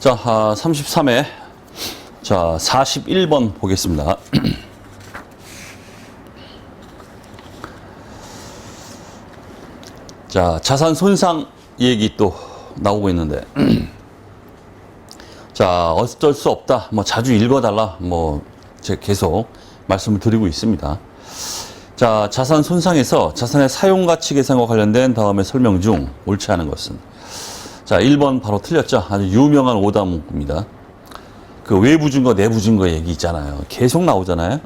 자, 33회. 자, 41번 보겠습니다. 자, 자산 손상 얘기 또 나오고 있는데. 자, 어쩔 수 없다. 뭐, 자주 읽어달라. 뭐, 제가 계속 말씀을 드리고 있습니다. 자, 자산 손상에서 자산의 사용 가치 계산과 관련된 다음에 설명 중 옳지 않은 것은. 자, 1번 바로 틀렸죠. 아주 유명한 오답 문구입니다. 그 외부 증거, 내부 증거 얘기 있잖아요. 계속 나오잖아요.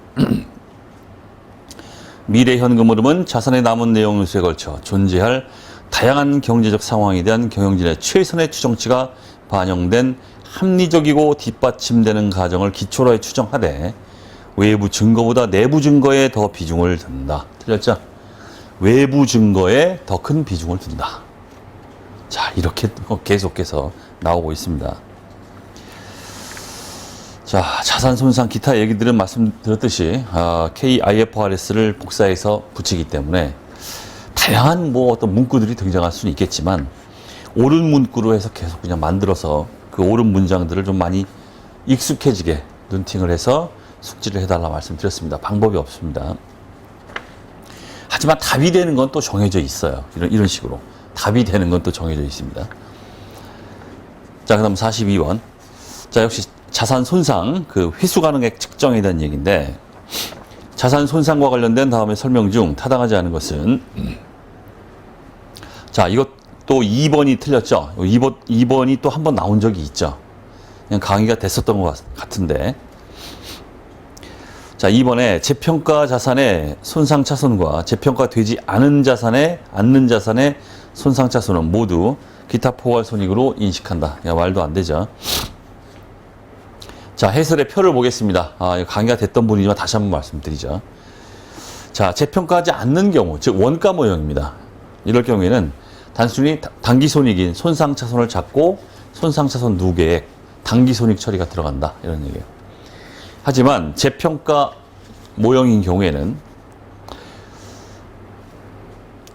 미래 현금 흐름은 자산의 남은 내용 요소에 걸쳐 존재할 다양한 경제적 상황에 대한 경영진의 최선의 추정치가 반영된 합리적이고 뒷받침되는 가정을 기초로 해 추정하되 외부 증거보다 내부 증거에 더 비중을 둔다. 틀렸죠? 외부 증거에 더 큰 비중을 둔다. 자, 이렇게 계속해서 나오고 있습니다. 자, 자산 손상 기타 얘기들은 말씀드렸듯이 KIFRS를 복사해서 붙이기 때문에 다양한 뭐 어떤 문구들이 등장할 수는 있겠지만 옳은 문구로 해서 계속 그냥 만들어서 그 옳은 문장들을 좀 많이 익숙해지게 눈팅을 해서 숙지를 해달라 말씀드렸습니다. 방법이 없습니다. 하지만 답이 되는 건 또 정해져 있어요. 이런 식으로. 답이 되는 건 또 정해져 있습니다. 자, 그 다음 42번. 자, 역시 자산 손상, 그 회수 가능액 측정에 대한 얘기인데, 자산 손상과 관련된 다음에 설명 중 타당하지 않은 것은, 자, 이것도 2번이 틀렸죠? 2번이 또 한 번 나온 적이 있죠? 그냥 강의가 됐었던 것 같은데, 자, 2번에 재평가 자산의 손상 차손과 재평가되지 않는 자산의 손상 차손은 모두 기타 포괄 손익으로 인식한다. 야, 말도 안 되죠. 자, 해설의 표를 보겠습니다. 강의가 됐던 분이지만 다시 한번 말씀드리죠. 자, 재평가하지 않는 경우, 즉 원가 모형입니다. 이럴 경우에는 단순히 단기 손익인 손상 차손을 잡고 손상 차손 누계액, 단기 손익 처리가 들어간다. 이런 얘기예요. 하지만 재평가 모형인 경우에는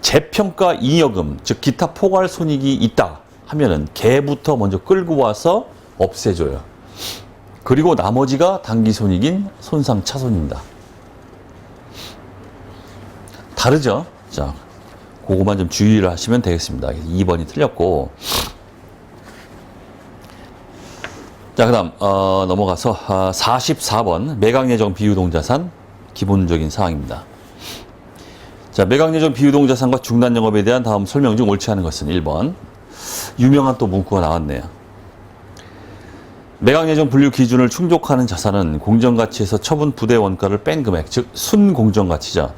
재평가 잉여금, 즉 기타 포괄 손익이 있다 하면은 걔부터 먼저 끌고 와서 없애줘요. 그리고 나머지가 단기 손익인 손상 차손입니다. 다르죠? 자, 그거만 좀 주의를 하시면 되겠습니다. 2번이 틀렸고. 자, 그 다음, 넘어가서 44번 매각예정 비유동자산 기본적인 사항입니다. 자, 매각예정 비유동자산과 중단영업에 대한 다음 설명 중 옳지 않은 것은 1번. 유명한 또 문구가 나왔네요. 매각예정 분류 기준을 충족하는 자산은 공정가치에서 처분 부대 원가를 뺀 금액, 즉 순공정가치죠.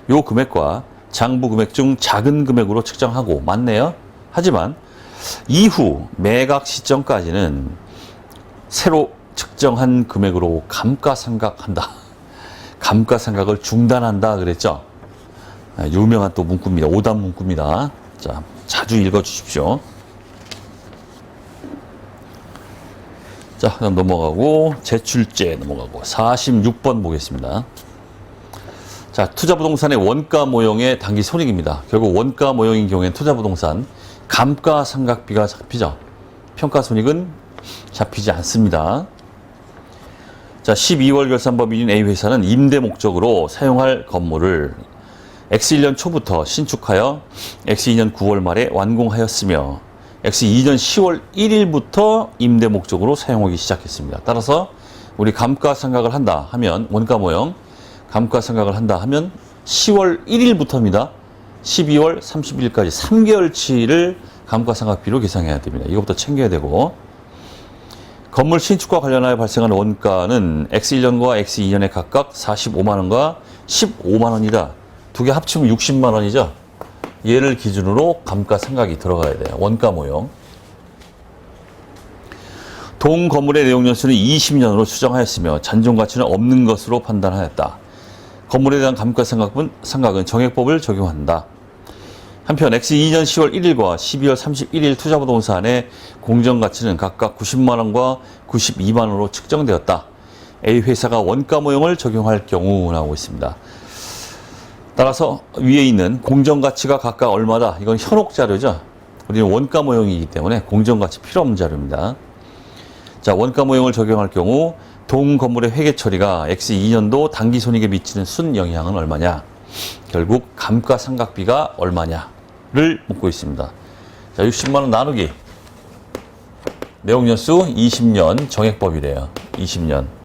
요 금액과 장부 금액 중 작은 금액으로 측정하고, 맞네요. 하지만 이후 매각 시점까지는 새로 측정한 금액으로 감가상각한다. 감가상각을 중단한다 그랬죠. 유명한 또 문구입니다. 오답 문구입니다. 자, 자주 읽어주십시오. 자, 그럼 넘어가고 제출제 넘어가고 46번 보겠습니다. 자, 투자부동산의 원가 모형의 단기 손익입니다. 결국 원가 모형인 경우에는 투자부동산 감가상각비가 잡히죠. 평가손익은 잡히지 않습니다. 자, 12월 결산법인인 A회사는 임대 목적으로 사용할 건물을 X1년 초부터 신축하여 X2년 9월 말에 완공하였으며 X2년 10월 1일부터 임대 목적으로 사용하기 시작했습니다. 따라서 우리 감가상각을 한다 하면 원가 모형 감가상각을 한다 하면 10월 1일부터입니다. 12월 30일까지 3개월치를 감가상각비로 계산해야 됩니다. 이것부터 챙겨야 되고, 건물 신축과 관련하여 발생하는 원가는 X1년과 X2년에 각각 45만원과 15만원이다. 두 개 합치면 60만원이죠. 얘를 기준으로 감가상각이 들어가야 돼요. 원가 모형. 동 건물의 내용연수는 20년으로 추정하였으며 잔존가치는 없는 것으로 판단하였다. 건물에 대한 감가상각은 정액법을 적용한다. 한편 X2년 10월 1일과 12월 31일 투자부동산의 공정가치는 각각 90만원과 92만원으로 측정되었다. A회사가 원가 모형을 적용할 경우 나오고 있습니다. 따라서 위에 있는 공정가치가 각각 얼마다, 이건 현혹 자료죠. 우리는 원가 모형이기 때문에 공정가치 필요 없는 자료입니다. 자, 원가 모형을 적용할 경우 동 건물의 회계 처리가 X 2년도 당기 손익에 미치는 순 영향은 얼마냐? 결국 감가상각비가 얼마냐를 묻고 있습니다. 자, 60만 원 나누기 내용연수 20년 정액법이래요. 20년.